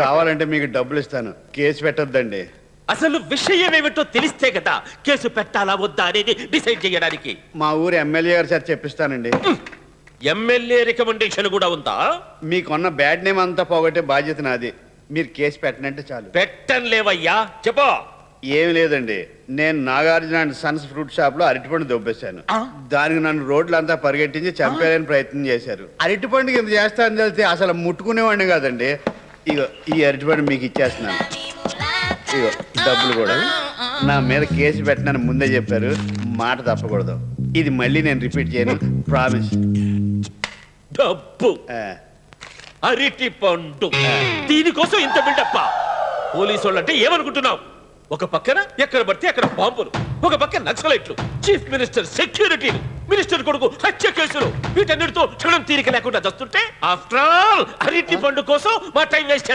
కావాలంటే మీకు డబ్బులు ఇస్తాను, కేసు పెట్టొద్దండి. అసలు విషయం ఏమిటో తెలిస్తే కదా కేసు పెట్టాలా వద్దా అనేది డిసైడ్ చేయడానికి. మా ఊరు ఎమ్మెల్యే గారి చేత చెప్పిస్తానండి. ఎమ్మెల్యే రికమెండేషన్ కూడా ఉందా? మీకున్న బ్యాడ్ నేమ్ అంతా పోగొట్టే బాధ్యత నాది. మీరు కేసు పెట్టనంటే చాలు. పెట్టను లేవయ్యా, చెప్పు. ఏమి లేదండి, నేను Nagarjuna and Sons fruit shop లో అరటిపండు దొబ్బేశాను. దానికి నన్ను రోడ్లంతా పరిగెట్టించి చంపేయాలని ప్రయత్నం చేశారు. అరటిపండుకి ఇంత చేస్తానని తెలిస్తే అసలు ముట్టుకునేవాడిని కాదండి. ఇగో ఈ అరటిపండు మీకు ఇచ్చేస్తున్నాను. ఇగో డబ్బులు కూడా. నా మీద కేసు పెట్టనని ముందే చెప్పారు, మాట తప్పకూడదు. ఇది మళ్ళీ నేను రిపీట్ చేయను, ప్రామిస్. డబ్బు, అరటి పండు, దీనికోసం ఇంత బిల్డప్ప? పోలీసు వాళ్ళంటే ఏమనుకుంటున్నావు? ఒక పక్కన ఎక్కడ పడితే అక్కడ బాంబులు, ఒక పక్కన నక్సలైట్లు, చీఫ్ మినిస్టర్ సెక్యూరిటీలు, మినిస్టర్ కొడుకు హత్య కేసులు, వీటన్నిటితో క్షణం తీరిక లేకుండా చస్తుంటే ఆఫ్టర్ ఆల్ అరటి పండు కోసం మా టైం వేస్ట్